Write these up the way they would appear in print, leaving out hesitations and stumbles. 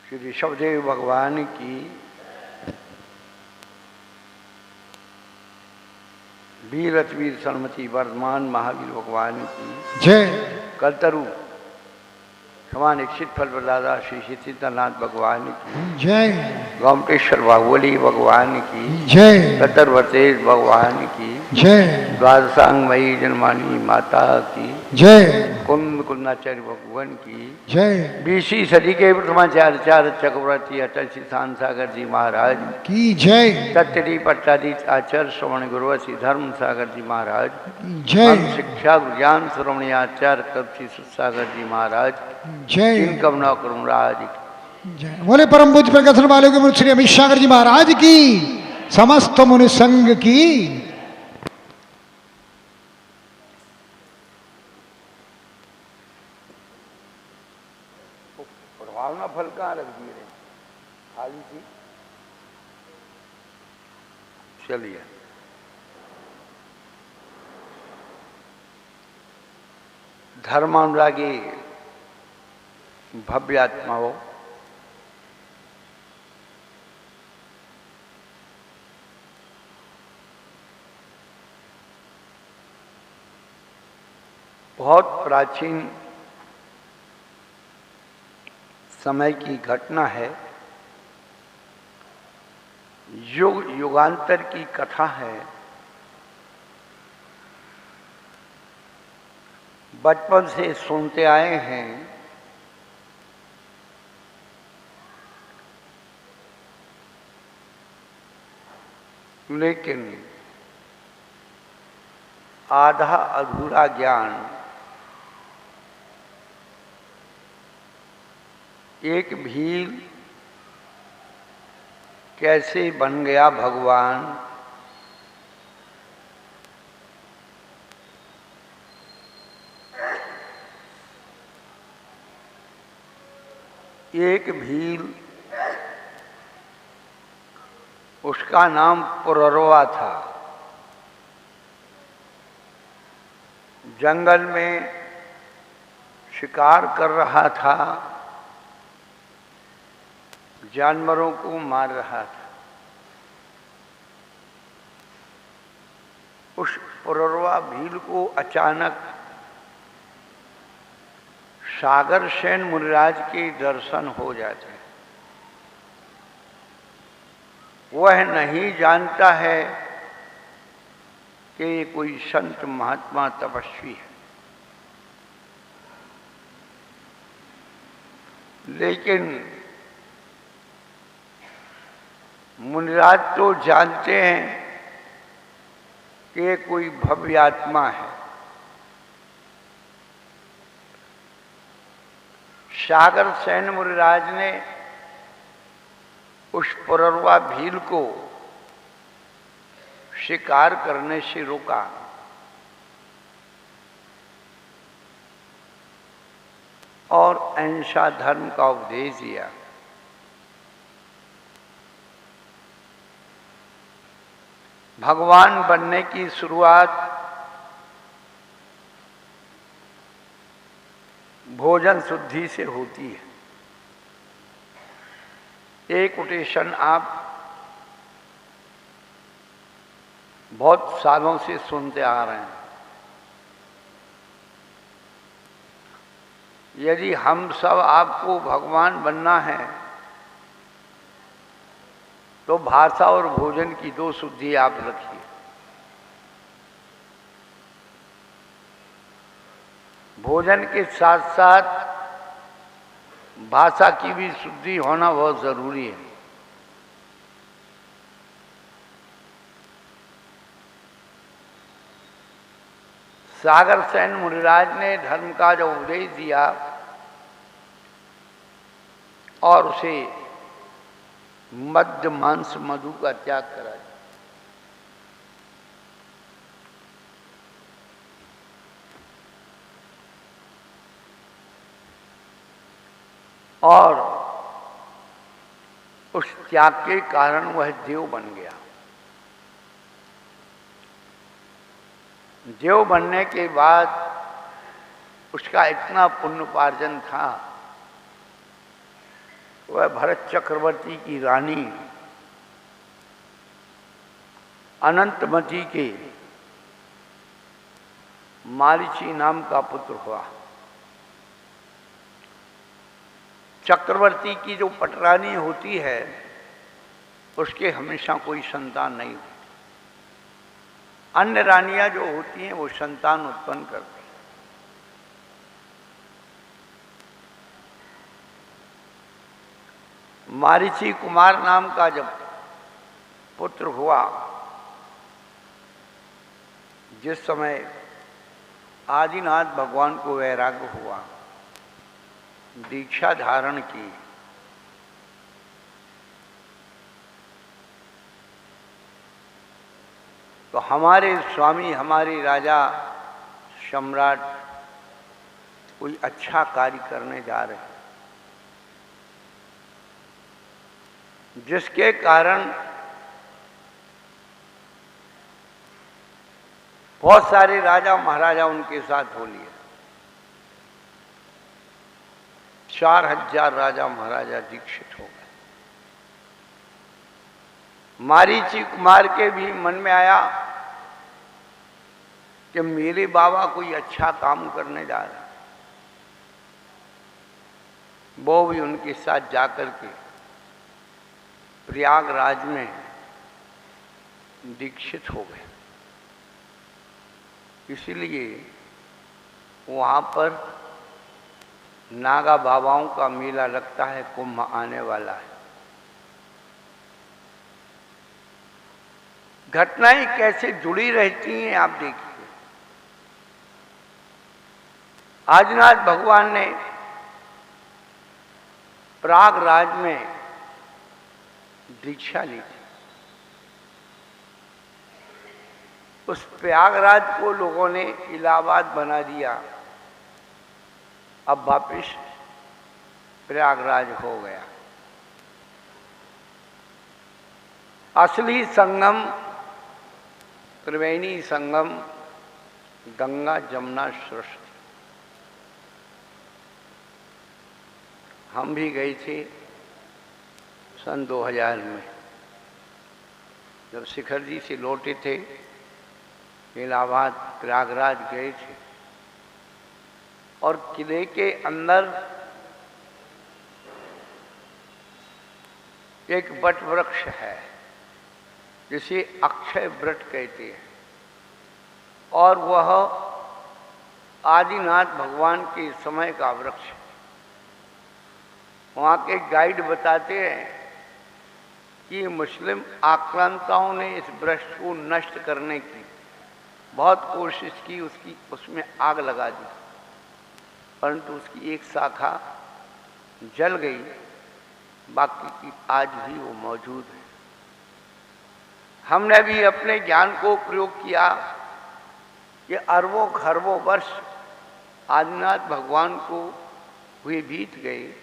श्री ऋषभदेव भगवान की वीर अतिवीर सन्मति वर्धमान महावीर भगवान की जय। कलतरु समान इच्छित फल प्रदाता श्री सीतानाथ भगवान की जय। गोमटेश्वर बाहुबली भगवान की जय। कतरवतेश भगवान की जय। द्वादशांगमयी जन्मानी माता की जय। कुंभ कुंदाचार्य भगवान की जय। 20वीं सदी के प्रथमाचार्य चक्रवर्ती अटल श्री शांत सागर जी महाराज की जय। सत्यरी पट्टाधीश आचार्य श्रवण गुरु श्री धर्म सागर जी महाराज जय। हम शिक्षा ज्ञान श्रवणी आचार्य कब श्री सागर जी महाराज जय। तीन कमना राज जय। बोले परम पूज्य प्रकथन वाले के मुनि श्री अमित सागर जी महाराज की समस्त मुनि संघ की। प्रभावना फल कहाँ रख दिए रे खाली थी। चलिए धर्मानुरागी भव्य आत्माओं, बहुत प्राचीन समय की घटना है, युग युगांतर की कथा है। बचपन से सुनते आए हैं। लेकिन आधा अधूरा ज्ञान एक भील कैसे बन गया भगवान, एक भील उसका नाम पुररवा था। जंगल में शिकार कर रहा था, जानवरों को मार रहा था। उस पुररवा भील को अचानक सागर सेन मुनिराज के दर्शन हो जाते हैं। वह नहीं जानता है कि ये कोई संत महात्मा तपस्वी है, लेकिन मुनिराज तो जानते हैं कि ये कोई भव्य आत्मा है। सागर सेन मुनिराज ने उस पुररवा भील को शिकार करने से रोका और अहिंसा धर्म का उपदेश दिया। भगवान बनने की शुरुआत भोजन शुद्धि से होती है। एक कोटेशन आप बहुत सालों से सुनते आ रहे हैं। यदि हम सब आपको भगवान बनना है तो भाषा और भोजन की दो शुद्धि आप रखिए। भोजन के साथ साथ भाषा की भी शुद्धि होना बहुत जरूरी है। सागर सेन मुनिराज ने धर्म का जो उपदेश दिया और उसे मद्य मांस मधु का त्याग करा, और उस त्याग के कारण वह देव बन गया। देव बनने के बाद उसका इतना पुण्योपार्जन था वह भरत चक्रवर्ती की रानी अनंतमती के मारीची नाम का पुत्र हुआ। चक्रवर्ती की जो पटरानी होती है उसके हमेशा कोई संतान नहीं होती। अन्य रानियां जो होती हैं वो संतान उत्पन्न करती हैं। मारीची कुमार नाम का जब पुत्र हुआ, जिस समय आदिनाथ भगवान को वैराग्य हुआ, दीक्षा धारण की, तो हमारे स्वामी, हमारे राजा सम्राट कोई अच्छा कार्य करने जा रहे हैं, जिसके कारण बहुत सारे राजा महाराजा उनके साथ हो लिए। 4000 राजा महाराजा दीक्षित हो गए। मारीची कुमार के भी मन में आया कि मेरे बाबा कोई अच्छा काम करने जा रहे हैं। वो भी उनके साथ जाकर के प्रयागराज में दीक्षित हो गए। इसलिए वहाँ पर नागा बाबाओं का मेला लगता है, कुंभ आने वाला है। घटनाएं कैसे जुड़ी रहती हैं आप देखिए। आदिनाथ भगवान ने प्रयागराज में दीक्षा ली थी। उस प्रयागराज को लोगों ने इलाहाबाद बना दिया। अब वापिस प्रयागराज हो गया। असली संगम, त्रिवेणी संगम गंगा जमुना सृष्टि। हम भी गए थे सन 2000 में, जब शिखर जी से लौटे थे, इलाहाबाद प्रयागराज गए थे, और किले के अंदर एक वट वृक्ष है जिसे अक्षय वृट कहते हैं, और वह आदिनाथ भगवान के समय का वृक्ष है। वहाँ के गाइड बताते हैं कि मुस्लिम आक्रांताओं ने इस वृक्ष को नष्ट करने की बहुत कोशिश की, उसमें आग लगा दी, परंतु उसकी एक शाखा जल गई, बाकी की आज भी वो मौजूद है। हमने भी अपने ज्ञान को प्रयोग किया कि अरबों खरबों वर्ष आदिनाथ भगवान को हुए बीत गए,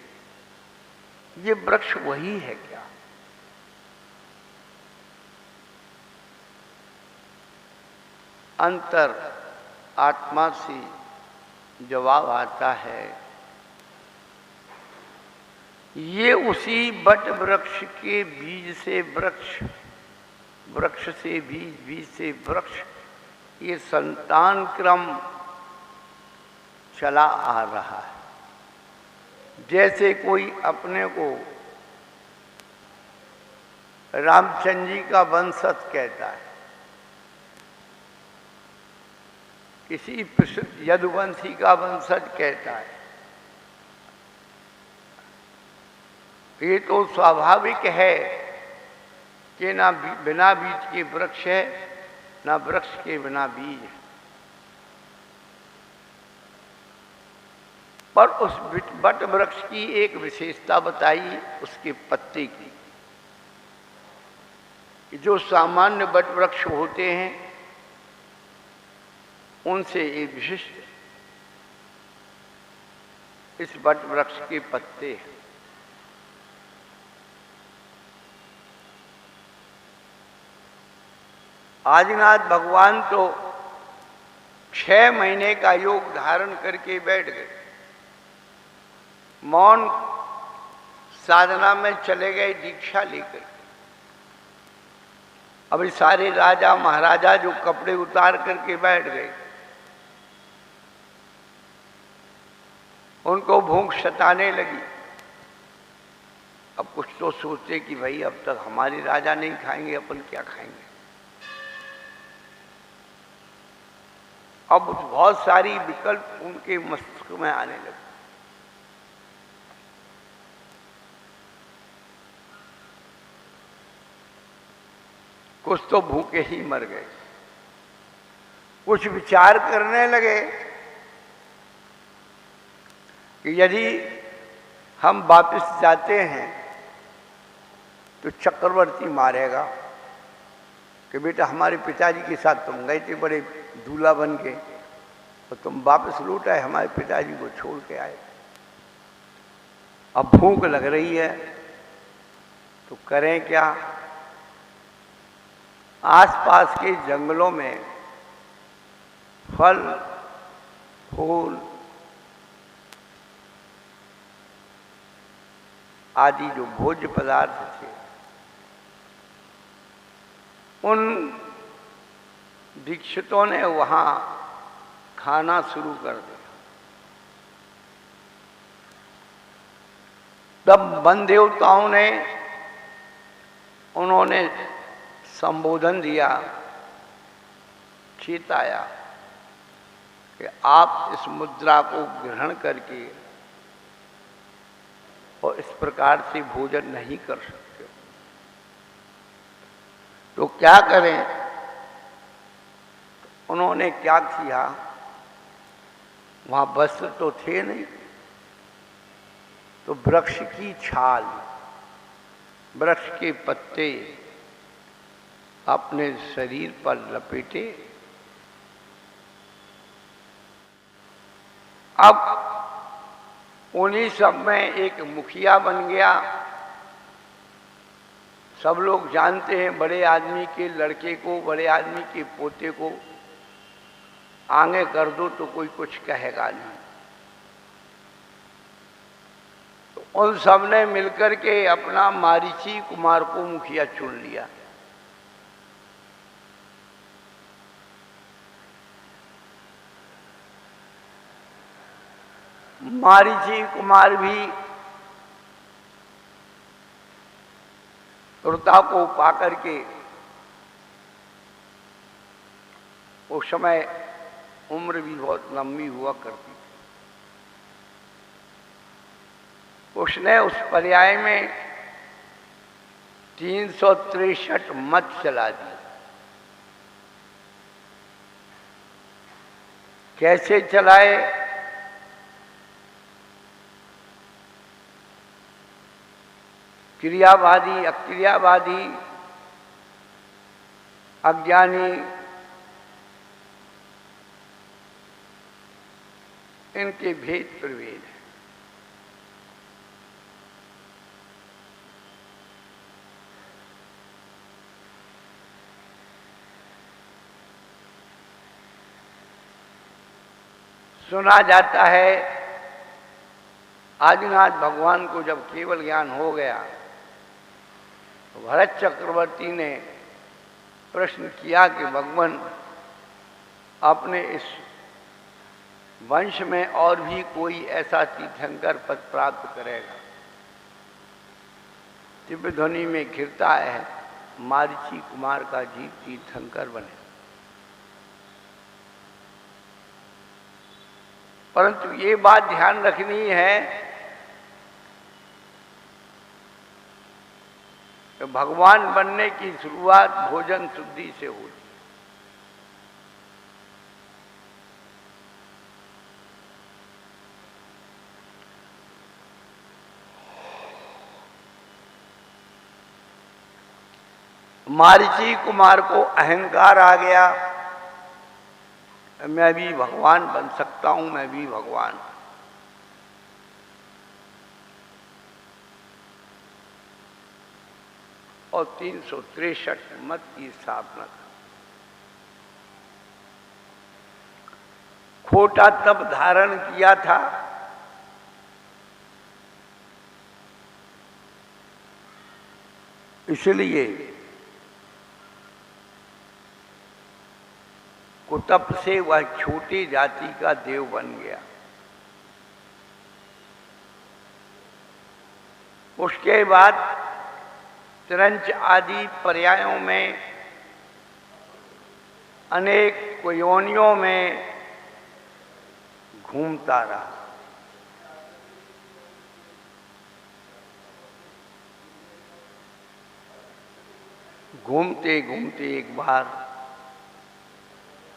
ये वृक्ष वही है क्या? अंतर आत्मा से जवाब आता है, ये उसी बट वृक्ष के बीज से वृक्ष, वृक्ष से बीज, बीज से वृक्ष, ये संतान क्रम चला आ रहा है। जैसे कोई अपने को रामचंद्र जी का वंशज कहता है, किसी यदुवंशी का वंशज कहता है, ये तो स्वाभाविक है कि ना बिना बीज के वृक्ष है, ना वृक्ष के बिना बीज है। पर उस बट वृक्ष की एक विशेषता बताई उसके पत्ते की, कि जो सामान्य बट वृक्ष होते हैं उनसे एक विशिष्ट इस बट वृक्ष के पत्ते हैं। आदिनाथ भगवान तो 6 महीने का योग धारण करके बैठ गए, मौन साधना में चले गए दीक्षा लेकर। अब ये सारे राजा महाराजा जो कपड़े उतार करके बैठ गए, उनको भूख सताने लगी। अब कुछ तो सोचते कि भाई अब तक हमारे राजा नहीं खाएंगे, अपन क्या खाएंगे। अब बहुत सारी विकल्प उनके मस्तिष्क में आने लगे। कुछ तो भूखे ही मर गए, कुछ विचार करने लगे कि यदि हम वापस जाते हैं तो चक्रवर्ती मारेगा कि बेटा हमारे पिताजी के साथ तुम गए थे बड़े दूल्हा बन के, और तुम वापस लौट आए, हमारे पिताजी को छोड़ के आए। अब भूख लग रही है तो करें क्या। आसपास के जंगलों में फल फूल आदि जो भोज्य पदार्थ थे, उन दीक्षितों ने वहां खाना शुरू कर दिया। तब वन देवताओं ने उन्होंने संबोधन दिया, चेताया कि आप इस मुद्रा को ग्रहण करके और इस प्रकार से भोजन नहीं कर सकते। तो क्या करें। तो उन्होंने क्या किया, वहां वस्त्र तो थे नहीं, तो वृक्ष की छाल, वृक्ष के पत्ते अपने शरीर पर लपेटे। अब उन्हीं सब में एक मुखिया बन गया। सब लोग जानते हैं बड़े आदमी के लड़के को, बड़े आदमी के पोते को आगे कर दो तो कोई कुछ कहेगा नहीं। तो उन सब ने मिलकर के अपना मारीची कुमार को मुखिया चुन लिया। मारीची कुमार भी क्रूरता को पाकर के, उस समय उम्र भी बहुत लंबी हुआ करती थी, उसने उस पर्याय में 363 मत चला दी। कैसे चलाए। क्रियावादी, अक्रियावादी, अज्ञानी, इनके भेद प्रभेद है। सुना जाता है आदिनाथ भगवान को जब केवल ज्ञान हो गया तो भरत चक्रवर्ती ने प्रश्न किया कि भगवान अपने इस वंश में और भी कोई ऐसा तीर्थंकर पद प्राप्त करेगा। दिव्य ध्वनि में घिरता है मारीची कुमार का जीव तीर्थंकर बने। परंतु ये बात ध्यान रखनी है कि भगवान बनने की शुरुआत भोजन शुद्धि से होती। मारीची कुमार को अहंकार आ गया, मैं भी भगवान बन सकता हूं, मैं भी भगवान। और 363 मत की स्थापना कर। खोटा तब धारण किया था इसलिए कुतप से वह छोटी जाति का देव बन गया। उसके बाद तिरंच आदि पर्यायों में अनेक योनियों में घूमता रहा। घूमते घूमते एक बार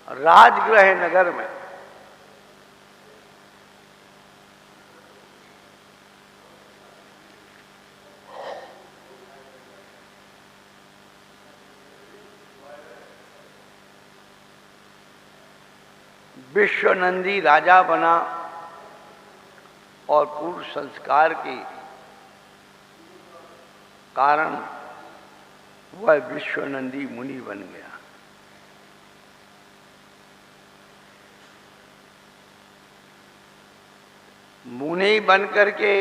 राजगृह नगर में विश्वनंदी राजा बना और पूर्व संस्कार के कारण वह विश्वनंदी मुनि बन गया। मुनि बन करके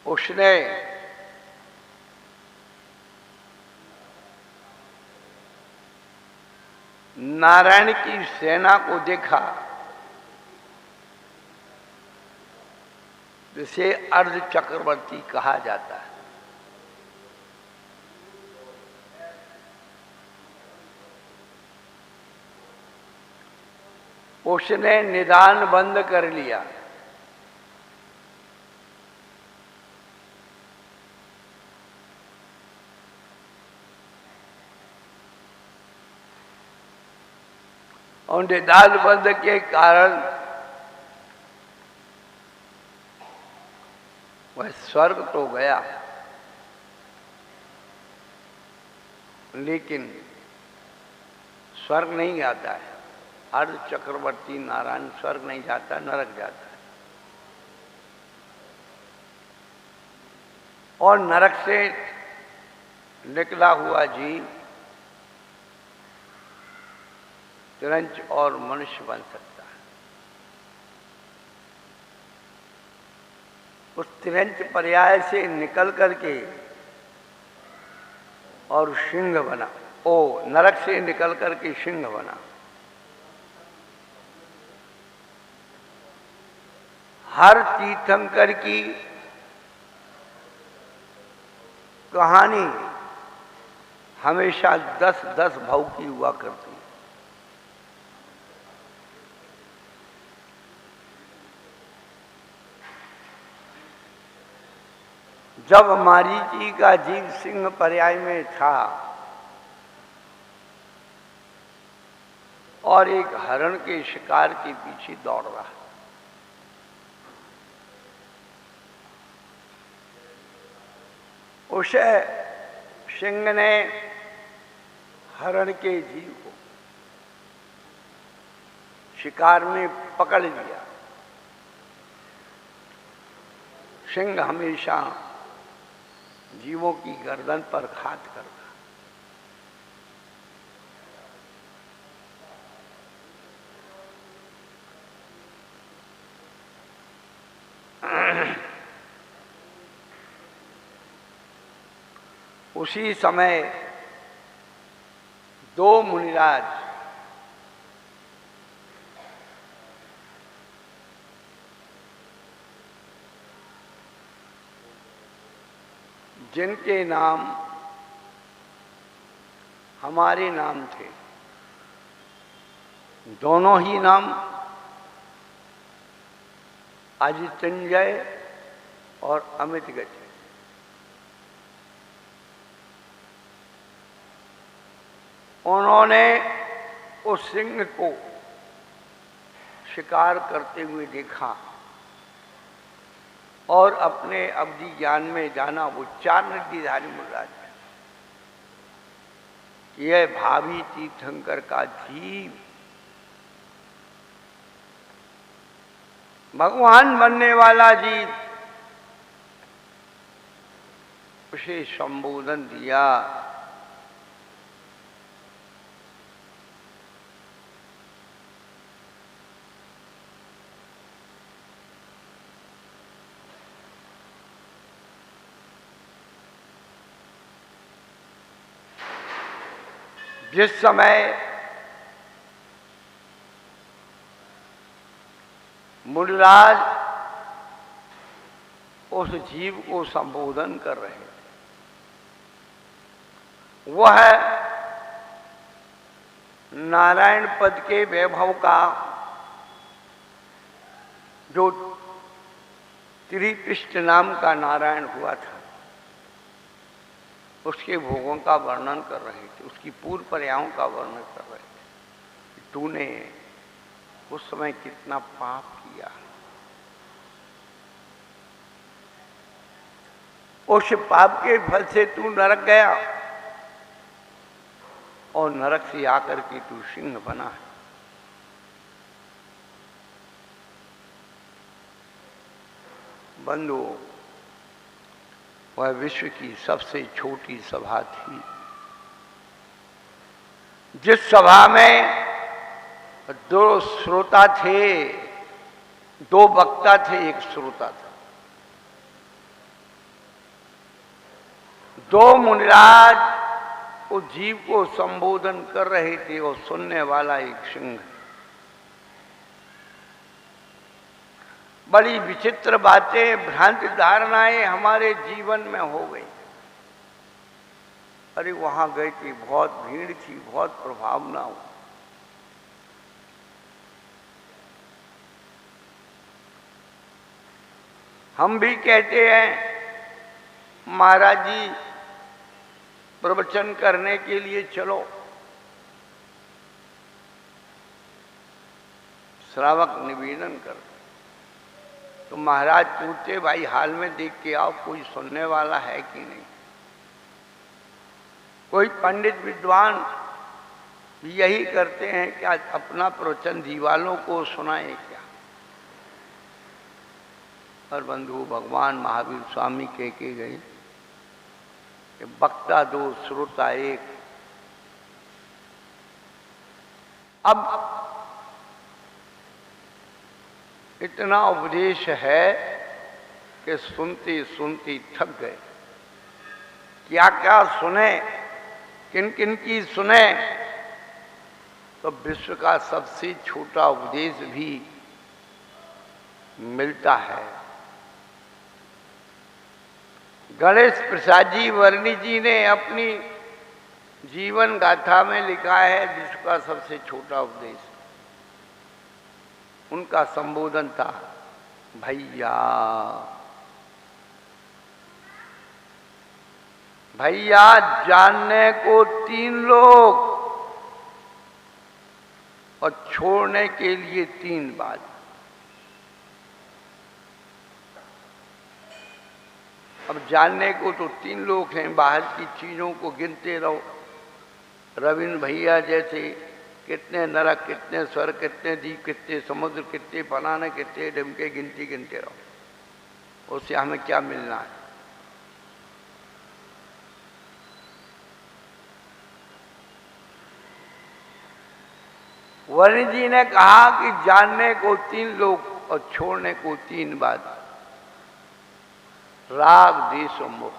उसने नारायण की सेना को देखा, जिसे अर्ध चक्रवर्ती कहा जाता है। उसने निदान बंद कर लिया। और निदान बंद के कारण वह स्वर्ग तो गया, लेकिन स्वर्ग नहीं जाता है। अर्ध चक्रवर्ती नारायण स्वर्ग नहीं जाता, नरक जाता है। और नरक से निकला हुआ जीव तिरंच और मनुष्य बन सकता है। उस तिरंच पर्याय से निकल करके और सिंह बना। नरक से निकल करके सिंह बना। हर तीर्थंकर की कहानी हमेशा 10-10 भाव की हुआ करती है। जब मारीची का जीव सिंह पर्याय में था और एक हरण के शिकार के पीछे दौड़ रहा, उसे सिंह ने हरण के जीव को शिकार में पकड़ लिया। सिंह हमेशा जीवों की गर्दन पर घात करता। उसी समय 2 मुनिराज जिनके नाम हमारे नाम थे, दोनों ही नाम अजितंजय और अमितगज। उन्होंने उस सिंह को शिकार करते हुए देखा और अपने अवधि ज्ञान में जाना वो 4 नृत्यधारी मुनिराज है। यह भावी तीर्थंकर का जीव भगवान बनने वाला जीव, उसे संबोधन दिया। जिस समय मुनिराज उस जीव को संबोधन कर रहे थे, वह नारायण पद के वैभव का जो त्रिपृष्ठ नाम का नारायण हुआ था, उसके भोगों का वर्णन कर रहे थे, उसकी पूर्व पर्यायों का वर्णन कर रहे थे। तूने उस समय कितना पाप किया, उस पाप के फल से तू नरक गया और नरक से आकर के तू सिंह बना है। बंधु, वह विश्व की सबसे छोटी सभा थी, जिस सभा में 2 श्रोता थे, 2 वक्ता थे, 1 श्रोता था। 2 मुनिराज उस जीव को संबोधन कर रहे थे और सुनने वाला 1 सिंह। बड़ी विचित्र बातें, भ्रांत धारणाएं हमारे जीवन में हो गई। अरे वहां गए थे, बहुत भीड़ थी, बहुत प्रभावना हुई। हम भी कहते हैं महाराज जी प्रवचन करने के लिए चलो, श्रावक निवेदन कर, तो महाराज पूछते भाई हाल में देख के आओ कोई सुनने वाला है कि नहीं। कोई पंडित विद्वान भी यही करते हैं कि आज अपना प्रवचन दीवालों को सुनाए क्या। और बंधु भगवान महावीर स्वामी कह के गए कि वक्ता 2 श्रोता 1। अब इतना उपदेश है कि सुनते सुनते थक गए। क्या क्या सुने, किन किन की सुने, तो विश्व का सबसे छोटा उपदेश भी मिलता है। गणेश प्रसाद जी वर्णी जी ने अपनी जीवन गाथा में लिखा है विश्व का सबसे छोटा उपदेश। उनका संबोधन था भैया। भैया जानने को 3 लोग और छोड़ने के लिए 3 बात। अब जानने को तो 3 लोग हैं, बाहर की चीजों को गिनते रहो। रविंद्र भैया जैसे कितने नरक, कितने स्वर्ग, कितने द्वीप, कितने समुद्र, कितने फलाने, कितने ढिमके गिनते रहो, उससे हमें क्या मिलना है। वरुण जी ने कहा कि जानने को 3 लोग और छोड़ने को 3 बात। राग, द्वेष और मोह।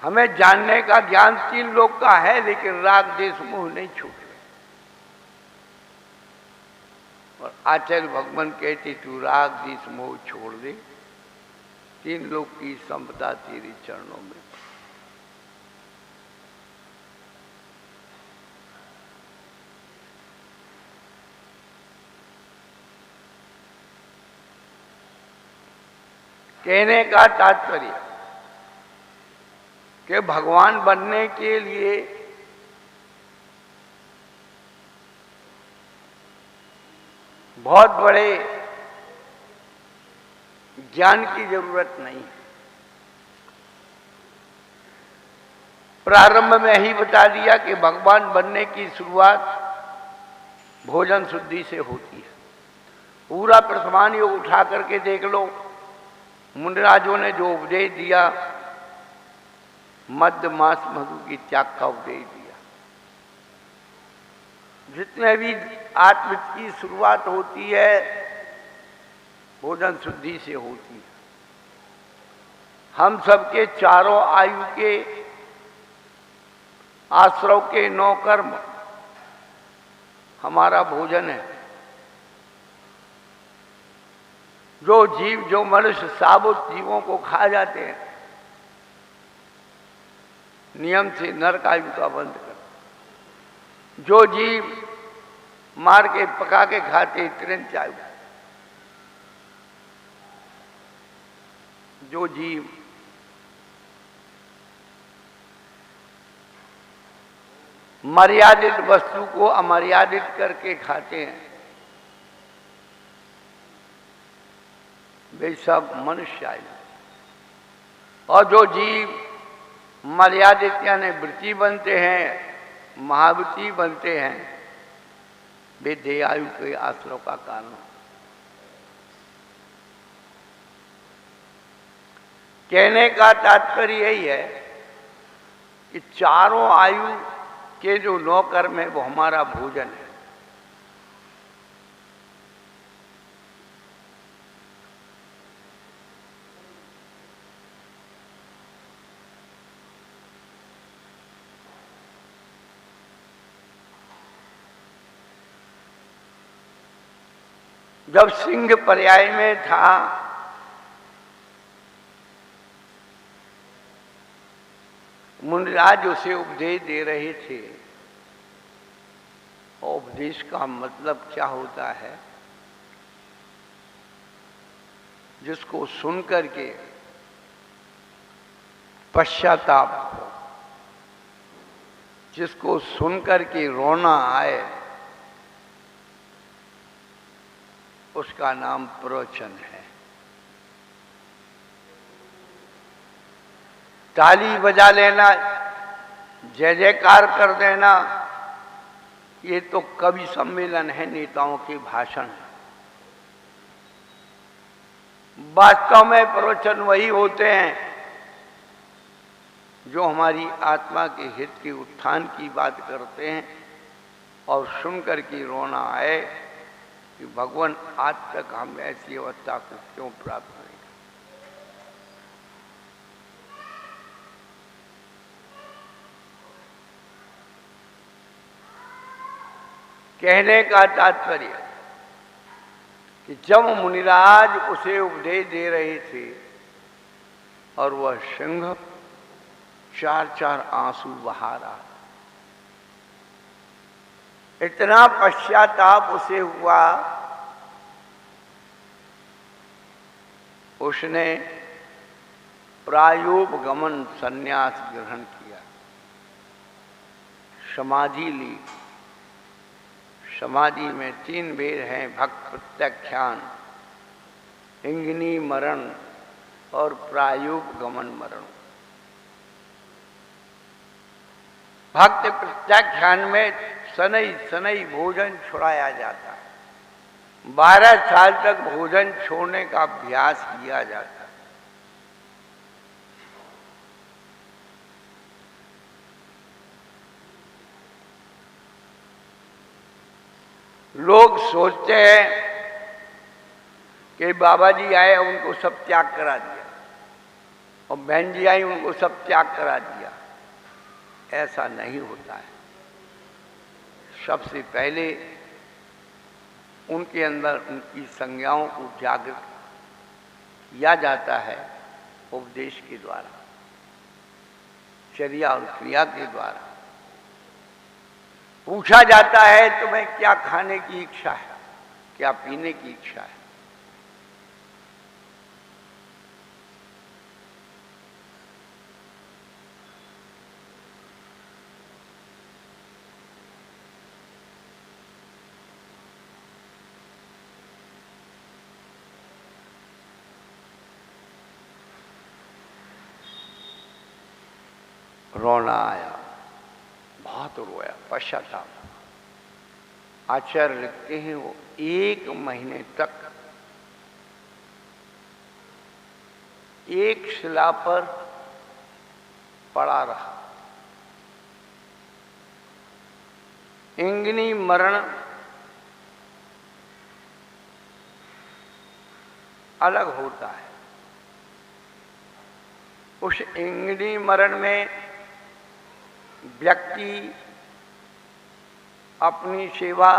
हमें जानने का ज्ञान 3 लोग का है, लेकिन राग, द्वेष, मोह नहीं छूटे। और आचार्य भगवान कहते तू राग, द्वेष, मोह छोड़ दे, 3 लोग की संपदा तेरे चरणों में। कहने का तात्पर्य कि भगवान बनने के लिए बहुत बड़े ज्ञान की जरूरत नहीं। प्रारंभ में ही बता दिया कि भगवान बनने की शुरुआत भोजन शुद्धि से होती है। पूरा प्रथमान योग उठा करके देख लो, मुनिराजों ने जो उपदेश दिया, मध्य मास मधु की त्याग का उपदेश दिया। जितने भी आत्म की शुरुआत होती है भोजन शुद्धि से होती है। हम सबके चारों आयु के आश्रव के 9 कर्म हमारा भोजन है। जो जीव, जो मनुष्य साबुत जीवों को खा जाते हैं, नियम से नरक आयु का बंद कर। जो जीव मार के पका के खाते, तुरंत आयु। जो जीव मर्यादित वस्तु को अमर्यादित करके खाते हैं, वे सब मनुष्य आयु। और जो जीव मर्यादित यानी वृत्ति बनते हैं, महावृत्ति बनते हैं, वे देहायु के आश्रव का कारण। कहने का तात्पर्य यही है कि चारों आयु के जो 9 कर्म है वो हमारा भोजन है। जब सिंह पर्याय में था, मुनिराज उसे उपदेश दे रहे थे। उपदेश का मतलब क्या होता है? जिसको सुन करके पश्चाताप हो, जिसको सुन करके रोना आए, उसका नाम प्रवचन है। ताली बजा लेना, जय जयकार कर देना, ये तो कवि सम्मेलन है, नेताओं के भाषण है। वास्तव में प्रवचन वही होते हैं जो हमारी आत्मा के हित के उत्थान की बात करते हैं और सुनकर के रोना आए कि भगवान आज तक हम ऐसी अवस्था को क्यों प्राप्त नहीं। कहने का तात्पर्य कि जब मुनिराज उसे उपदेश दे रहे थे और वह सिंह 4-4 आंसू बहा रहा, इतना पश्चाताप उसे हुआ, उसने प्रायोपगमन संन्यास ग्रहण किया, समाधि ली। समाधि में 3 भेद हैं, भक्त प्रत्याख्यान, इंगिनी मरण और प्रायोपगमन मरण। भक्त प्रत्याख्यान में सनई सनई भोजन छुड़ाया जाता है। 12 साल तक भोजन छोड़ने का अभ्यास किया जाता है। लोग सोचते हैं कि बाबा जी आए, उनको सब त्याग करा दिया, और बहन जी आई, उनको सब त्याग करा दिया। ऐसा नहीं होता है। सबसे पहले उनके अंदर उनकी संज्ञाओं को जागृत किया जाता है उपदेश के द्वारा, चर्या और क्रिया के द्वारा। पूछा जाता है तुम्हें क्या खाने की इच्छा है, क्या पीने की इच्छा है। रोना आया, बहुत रोया, पश्चाताप। आचार्य लिखते हैं वो 1 महीने तक एक शिला पर पड़ा रहा। इंगिनी मरण अलग होता है। उस इंगिनी मरण में व्यक्ति अपनी सेवा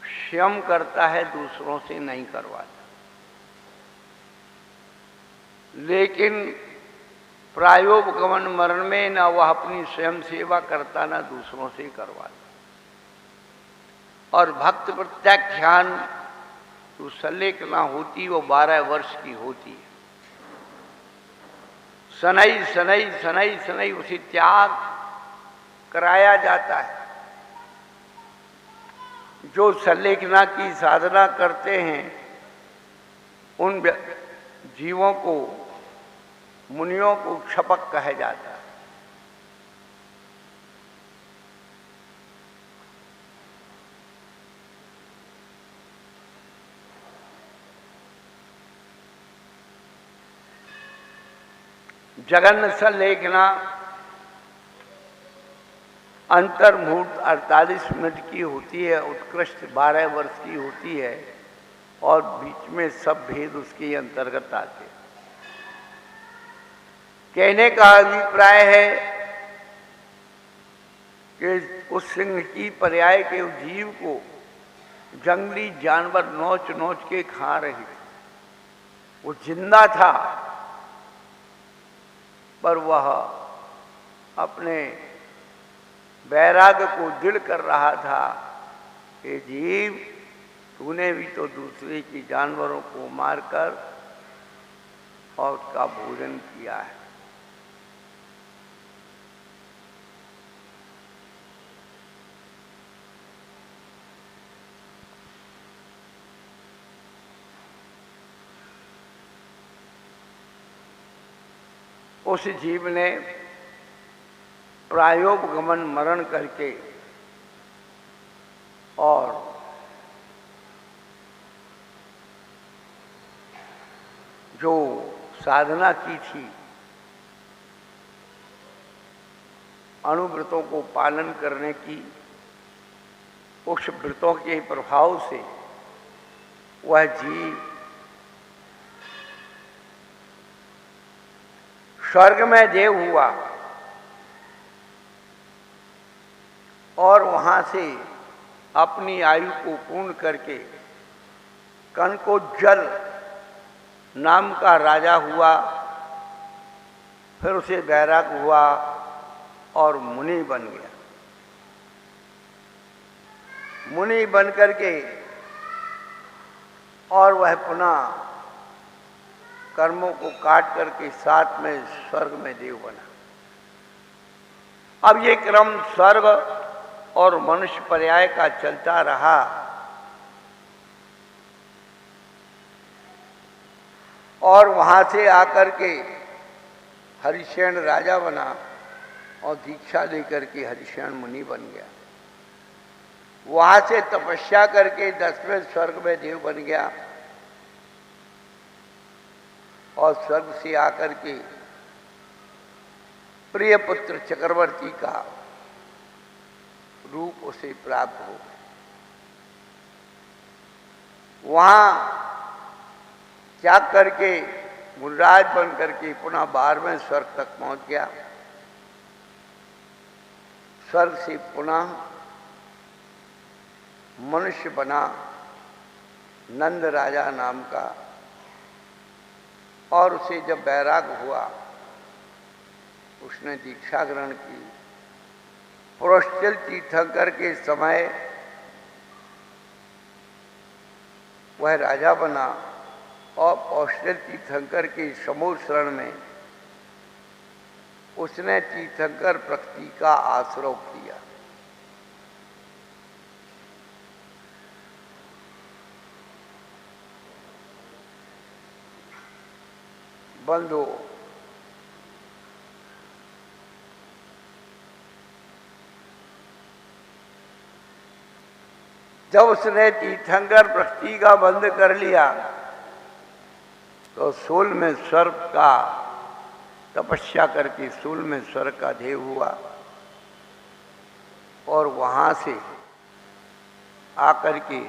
स्वयं करता है, दूसरों से नहीं करवाता। लेकिन प्रायोपगमन मरण में न वह अपनी स्वयं सेवा करता, न दूसरों से करवाता। और भक्त प्रत्याख्यान जो सलेखना होती वो 12 वर्ष की होती है। सनई सनई सनई सनई उसे त्याग कराया जाता है। जो सलेखना की साधना करते हैं उन जीवों को, मुनियों को क्षपक कहा जाता है। जगन सलेखना अंतर्मुहूर्त 48 मिनट की होती है, उत्कृष्ट 12 वर्ष की होती है, और बीच में सब भेद उसके अंतर्गत आते। कहने का अभिप्राय है कि उस सिंह की पर्याय के जीव को जंगली जानवर नोच नोच के खा रहे थे। वो जिंदा था पर वह अपने वैराग्य को दृढ़ कर रहा था कि जीव, तूने भी तो दूसरे की जानवरों को मारकर और उसका भोजन किया है। उस जीव ने प्रायोपगमन मरण करके और जो साधना की थी, अणुव्रतों को पालन करने की, उस व्रतों के प्रभाव से वह जीव स्वर्ग में देव हुआ और वहां से अपनी आयु को पूर्ण करके कनकोज्जल नाम का राजा हुआ। फिर उसे वैराग हुआ और मुनि बन गया। मुनि बन करके और वह पुनः कर्मों को काट करके साथ में स्वर्ग में देव बना। अब ये क्रम स्वर्ग और मनुष्य पर्याय का चलता रहा। और वहां से आकर के हरिशेन राजा बना और दीक्षा लेकर के हरिशेन मुनि बन गया। वहां से तपस्या करके 10वें स्वर्ग में देव बन गया और स्वर्ग से आकर के प्रिय पुत्र चक्रवर्ती का रूप उसे प्राप्त हो गया। वहां त्याग करके मुनिराज बन करके पुनः 12वें स्वर्ग तक पहुंच गया। स्वर्ग से पुनः मनुष्य बना नंद राजा नाम का, और उसे जब वैराग हुआ उसने दीक्षा ग्रहण की। पौष्टिल तीर्थंकर के समय वह राजा बना और पौष्टिल तीर्थंकर के समूह शरण में उसने तीर्थंकर प्रकृति का आश्रय किया। बंधु, जब उसने तीर्थंकर प्रकृति का बंध कर लिया तो सूल में सर्प का तपस्या करके सूल में स्वर्ग का देव हुआ और वहां से आकर के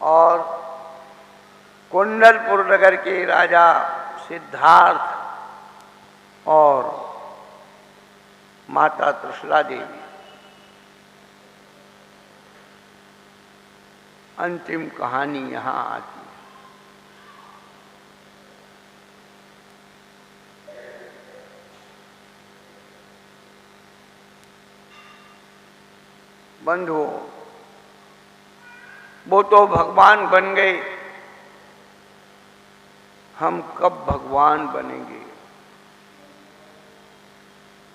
और कुंडलपुर नगर के राजा सिद्धार्थ और माता त्रिशला देवी। अंतिम कहानी यहां आती है। बंधुओं, वो तो भगवान बन गए, हम कब भगवान बनेंगे?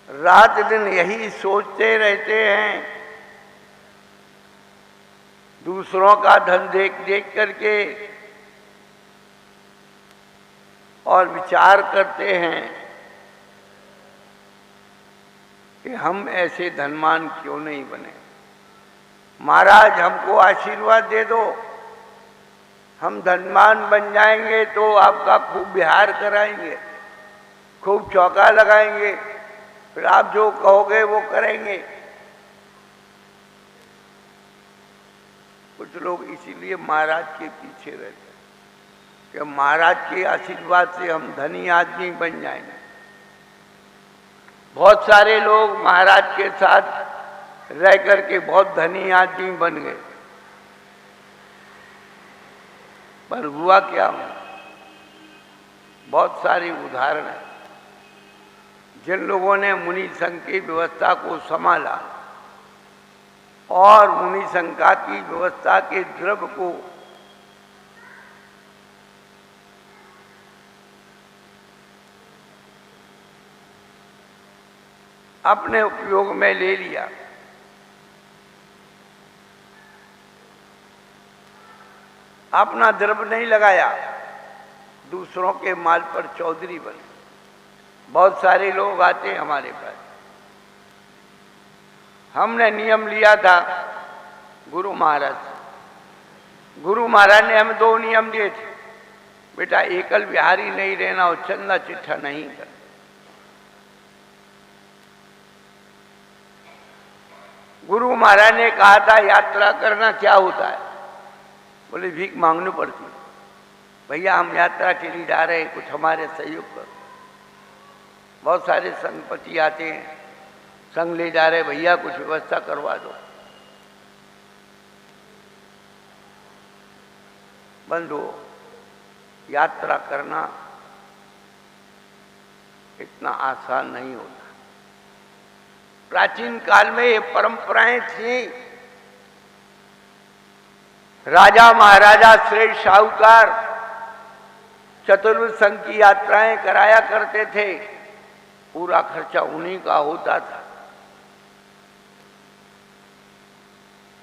रात दिन यही सोचते रहते हैं, दूसरों का धन देख देख करके, और विचार करते हैं कि हम ऐसे धनवान क्यों नहीं बने। महाराज हमको आशीर्वाद दे दो, हम धनवान बन जाएंगे तो आपका खूब विहार कराएंगे, खूब चौका लगाएंगे, फिर आप जो कहोगे वो करेंगे। कुछ लोग इसीलिए महाराज के पीछे रहते हैं कि महाराज के आशीर्वाद से हम धनी आदमी बन जाएंगे। बहुत सारे लोग महाराज के साथ रह करके बहुत धनी आदमी बन गए, पर हुआ क्या? बहुत सारे उदाहरण हैं जिन लोगों ने मुनि संघ की व्यवस्था को संभाला और मुनि संघ की व्यवस्था के द्रव्य को अपने उपयोग में ले लिया। अपना द्रव्य नहीं लगाया, दूसरों के माल पर चौधरी बने। बहुत सारे लोग आते हमारे पास, हमने नियम लिया था गुरु महाराज से। गुरु महाराज ने हमें 2 नियम दिए थे, बेटा एकल विहारी नहीं रहना और चंदा चिट्ठा नहीं करना। गुरु महाराज ने कहा था यात्रा करना क्या होता है? बोले भीख मांगनी पड़ती। भैया हम यात्रा के लिए जा रहे हैं, कुछ हमारे सहयोग करो। बहुत सारे संघपति आते हैं, संघ ले जा रहे, भैया कुछ व्यवस्था करवा दो। बंधु, यात्रा करना इतना आसान नहीं होता। प्राचीन काल में ये परंपराएं थी। राजा महाराजा श्रेष्ठ साहूकार चतुर्विध संघ की यात्राएं कराया करते थे, पूरा खर्चा उन्हीं का होता था।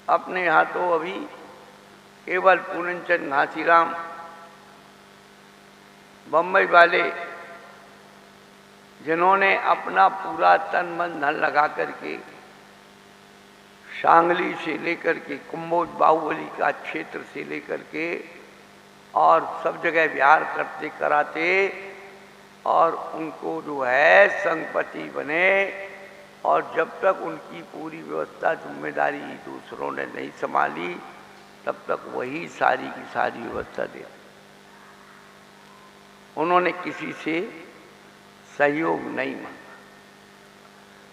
अपने यहाँ तो अभी केवल पूरनचंद घासीराम बम्बई वाले, जिन्होंने अपना पूरा तन मन धन लगा करके सांगली से लेकर के कुंभोज बाहुबली का क्षेत्र से लेकर के और सब जगह विहार करते कराते और उनको जो है संघपति बने, और जब तक उनकी पूरी व्यवस्था जिम्मेदारी दूसरों ने नहीं संभाली तब तक वही सारी की सारी व्यवस्था दे। उन्होंने किसी से सहयोग नहीं मांगा।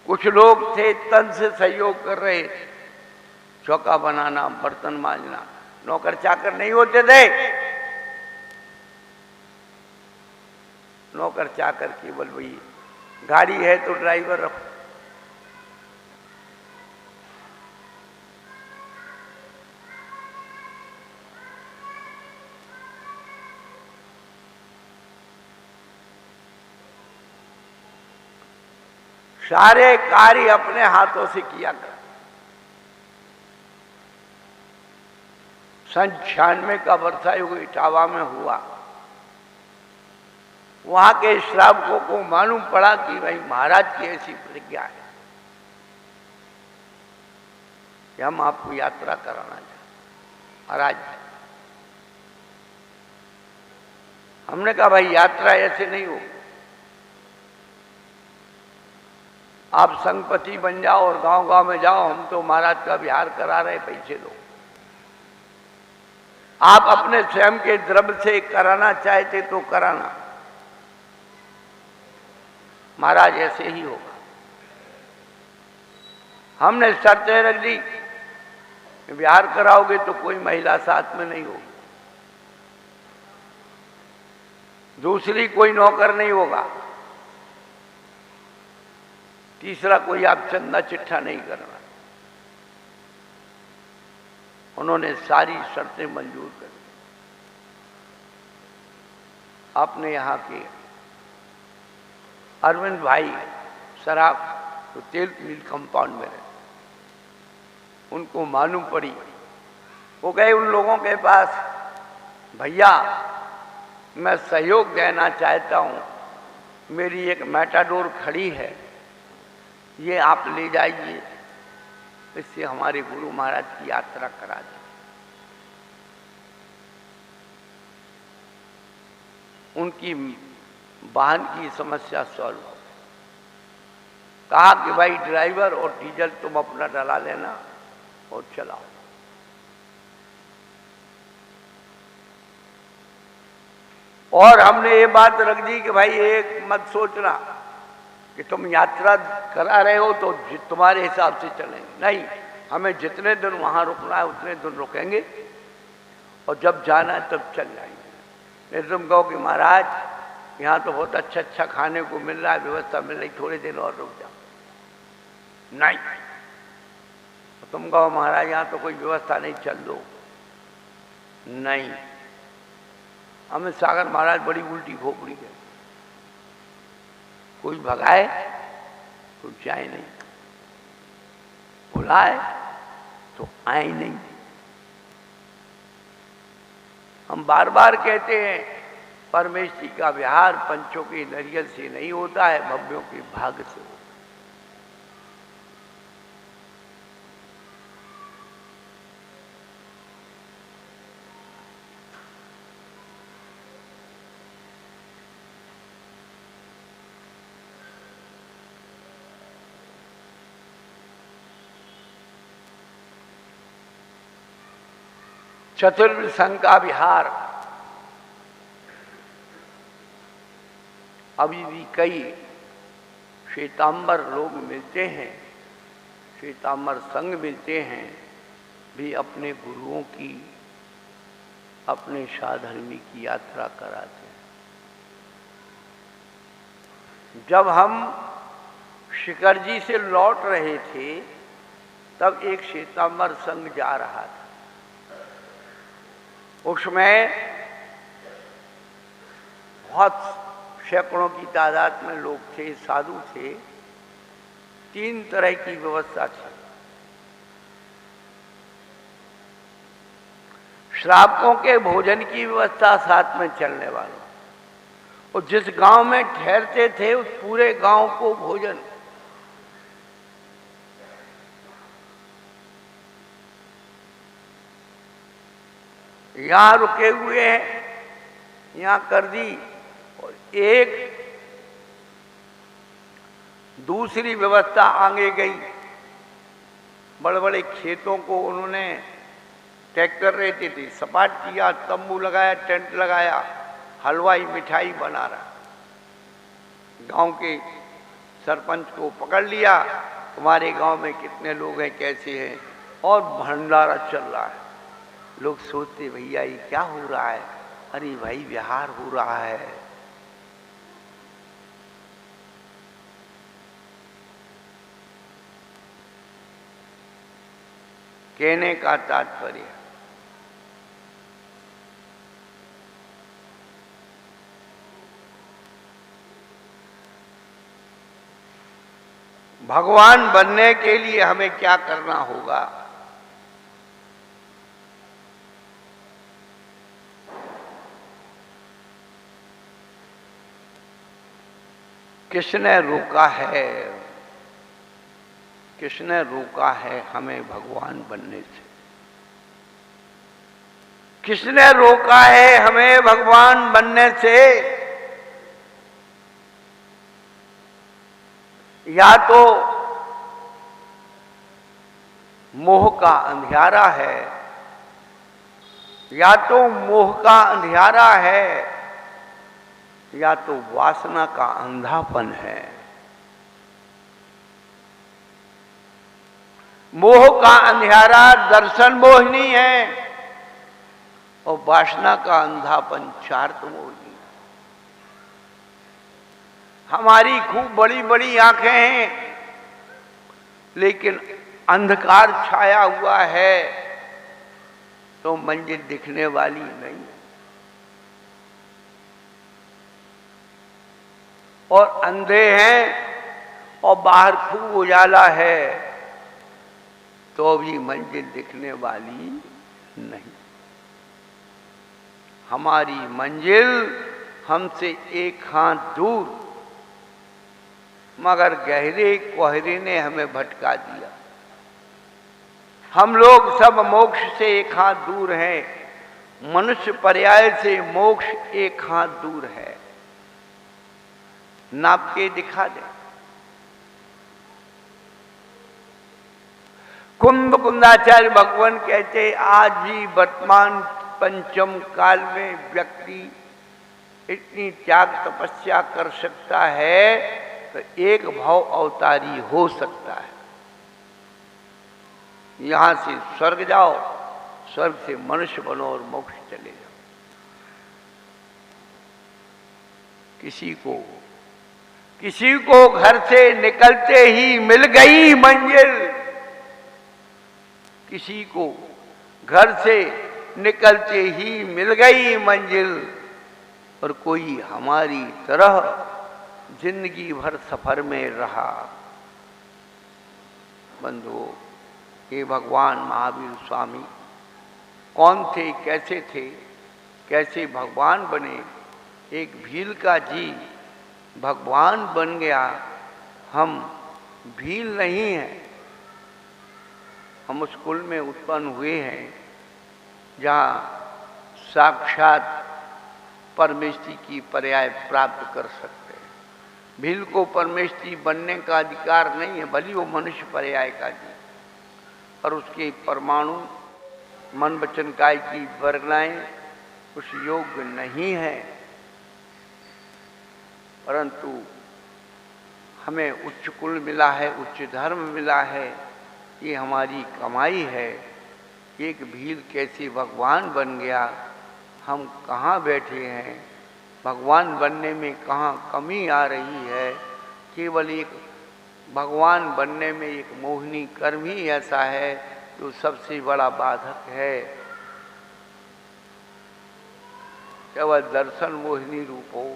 कुछ लोग थे तन से सहयोग कर रहे, चौका बनाना, बर्तन मांजना, नौकर चाकर नहीं होते थे। नौकर चाकर केवल वही, गाड़ी है तो ड्राइवर रखो। सारे कार्य अपने हाथों से किया कर। 96 का वर्षायुग इटावा में हुआ। वहां के श्रावकों को मालूम पड़ा कि भाई महाराज की ऐसी प्रतिज्ञा है कि हम आपको यात्रा कराना चाहते। महाराज, हमने कहा भाई यात्रा ऐसे नहीं होगी, आप संघपति बन जाओ और गांव-गांव में जाओ, हम तो महाराज का विहार करा रहे, पैसे दो। आप अपने स्वयं के द्रव्य से कराना चाहते तो कराना, महाराज ऐसे ही होगा। हमने शर्तें रख दी, विहार कराओगे तो कोई महिला साथ में नहीं होगी, दूसरी कोई नौकर नहीं होगा, तीसरा कोई आप चंदा चिट्ठा नहीं करना। उन्होंने सारी शर्तें मंजूर कर दी। अपने यहाँ के अरविंद भाई शराब तो तेल मिल कंपाउंड में रहे, उनको मालूम पड़ी, वो गए उन लोगों के पास, भैया मैं सहयोग देना चाहता हूँ, मेरी एक मैटाडोर खड़ी है, ये आप ले जाइए, इससे हमारे गुरु महाराज की यात्रा करा दी। उनकी वाहन की समस्या सॉल्व हो। कहा कि भाई ड्राइवर और डीजल तुम अपना डला लेना और चलाओ। और हमने ये बात रख दी कि भाई एक मत सोचना कि तुम यात्रा करा रहे हो तो तुम्हारे हिसाब से चलेंगे, नहीं, हमें जितने दिन वहां रुकना है उतने दिन रुकेंगे और जब जाना है तब चल जाएंगे। नहीं तुम कहो कि महाराज यहाँ तो बहुत अच्छा अच्छा खाने को मिल रहा है, व्यवस्था मिल रही, थोड़े दिन और रुक जाओ, नहीं, तुम कहो महाराज यहाँ तो कोई व्यवस्था नहीं, चल दो, नहीं, हमें सागर महाराज बड़ी उल्टी खोपड़ी है, कोई भगाए तो जाए नहीं, बुलाए तो आए नहीं। हम बार बार कहते हैं परमेश्वरी का विहार पंचों के नरियल से नहीं होता है, भव्यों के भाग से होता है। चतुर्विध संघ का विहार अभी भी कई श्वेतांबर लोग मिलते हैं, श्वेतांबर संघ मिलते हैं, भी अपने गुरुओं की, अपने साधर्मी की यात्रा कराते हैं। जब हम शिखर जी से लौट रहे थे तब एक श्वेतांबर संघ जा रहा था, उसमें बहुत सैकड़ों की तादाद में लोग थे, साधु थे, 3 तरह की व्यवस्था थी। श्रावकों के भोजन की व्यवस्था साथ में चलने वालों, और जिस गांव में ठहरते थे उस पूरे गांव को भोजन। यहां रुके हुए हैं, यहां कर दी, और एक दूसरी व्यवस्था आगे गई। बड़े बड़े खेतों को उन्होंने ट्रैक्टर रहते थे, सपाट किया, तंबू लगाया, टेंट लगाया, हलवाई मिठाई बना रहा। गांव के सरपंच को पकड़ लिया, तुम्हारे गांव में कितने लोग हैं, कैसे हैं, और भंडारा चल रहा है। लोग सोचते भैया ये क्या हो रहा है, अरे भाई विहार हो रहा है। कहने का तात्पर्य भगवान बनने के लिए हमें क्या करना होगा। किसने रोका है, किसने रोका है हमें भगवान बनने से? किसने रोका है हमें भगवान बनने से? या तो मोह का अंधियारा है, या तो मोह का अंधियारा है, या तो वासना का अंधापन है। मोह का अंधियारा दर्शन मोहिनी है और वासना का अंधापन चार्त मोहिनी। हमारी खूब बड़ी बड़ी आंखें हैं, लेकिन अंधकार छाया हुआ है तो मंजिल दिखने वाली नहीं। और अंधे हैं और बाहर खूब उजाला है तो भी मंजिल दिखने वाली नहीं। हमारी मंजिल हमसे एक हाथ दूर, मगर गहरे कोहरे ने हमें भटका दिया। हम लोग सब मोक्ष से एक हाथ दूर हैं, मनुष्य पर्याय से मोक्ष एक हाथ दूर है। नाप के दिखा दे। कुंदाचार्य भगवान कहते आज भी वर्तमान पंचम काल में व्यक्ति इतनी त्याग तपस्या कर सकता है तो एक भाव अवतारी हो सकता है। यहां से स्वर्ग जाओ, स्वर्ग से मनुष्य बनो और मोक्ष चले जाओ। किसी को घर से निकलते ही मिल गई मंजिल, किसी को घर से निकलते ही मिल गई मंजिल, और कोई हमारी तरह जिंदगी भर सफर में रहा। बंधुओं, ये भगवान महावीर स्वामी कौन थे, कैसे भगवान बने। एक भील का जी भगवान बन गया। हम भील नहीं हैं, हम उस कुल में उत्पन्न हुए हैं जहाँ साक्षात परमेष्टि की पर्याय प्राप्त कर सकते हैं। भील को परमेष्टि बनने का अधिकार नहीं है, भली वो मनुष्य पर्याय का जी, और उसके परमाणु मन वचन काय की वर्गनाएं उस योग्य नहीं है। परंतु हमें उच्च कुल मिला है, उच्च धर्म मिला है, ये हमारी कमाई है। एक भील कैसे भगवान बन गया, हम कहाँ बैठे हैं, भगवान बनने में कहाँ कमी आ रही है। केवल एक भगवान बनने में एक मोहिनी कर्म ही ऐसा है जो सबसे बड़ा बाधक है। केवल दर्शन मोहिनी रूप हो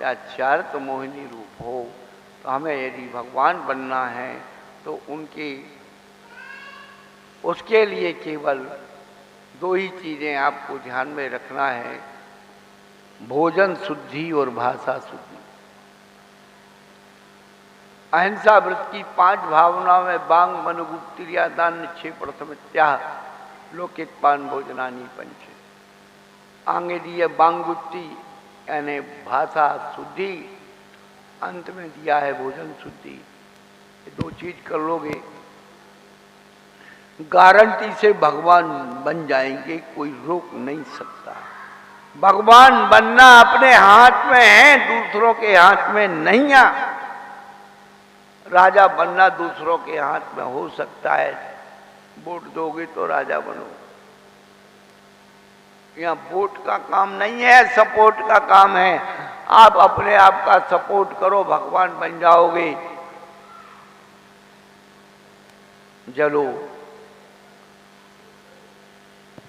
या चारित मोहिनी रूप हो, तो हमें यदि भगवान बनना है तो उसके लिए केवल दो ही चीजें आपको ध्यान में रखना है, भोजन शुद्धि और भाषा शुद्धि। अहिंसा व्रत की 5 भावनाओं में बांग मन गुप्तिरिया दान निक्षेप प्रथम त्याग लोकित पान भोजनानी पंच। आगे दिए बांग गुप्ति यानी भाषा शुद्धि, अंत में दिया है भोजन शुद्धि। ये 2 चीज कर लोगे गारंटी से भगवान बन जाएंगे, कोई रोक नहीं सकता। भगवान बनना अपने हाथ में है, दूसरों के हाथ में नहीं है। राजा बनना दूसरों के हाथ में हो सकता है, वोट दोगे तो राजा बनो। यहाँ वोट का काम नहीं है, सपोर्ट का काम है। आप अपने आप का सपोर्ट करो, भगवान बन जाओगे। चलो,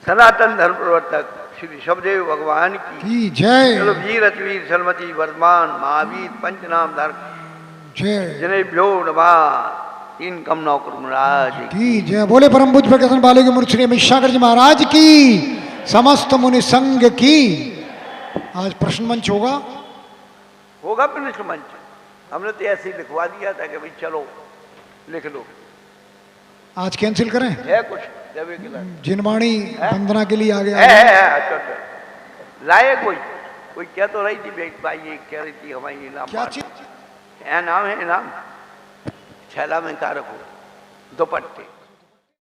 सनातन धर्म प्रवर्तक श्री शबदेव भगवान की जय। चलो, वीर अतवीर सलमती वर्धमान महावीर पंचनाम धर्म जनेभ्यो नमः। इन कामनाओं को महाराज की जय। बोले परम पूज्य प्रकाशन बाले के मुनि श्री अमित सागर जी महाराज की, समस्त मुनि संघ की। आज प्रश्न मंच होगा प्रश्न मंच। हमने तो ऐसे ही लिखवा दिया था कि भाई चलो लिख लो। आज कैंसिल करें? है कुछ जिनवाणी वंदना के लिए आ गया है। लाए कोई क्या तो रही थी भाई, ये कह रही थी हमारी इनाम। क्या चीज? नाम है इनाम, छैला में कारक हो दुपट्टे।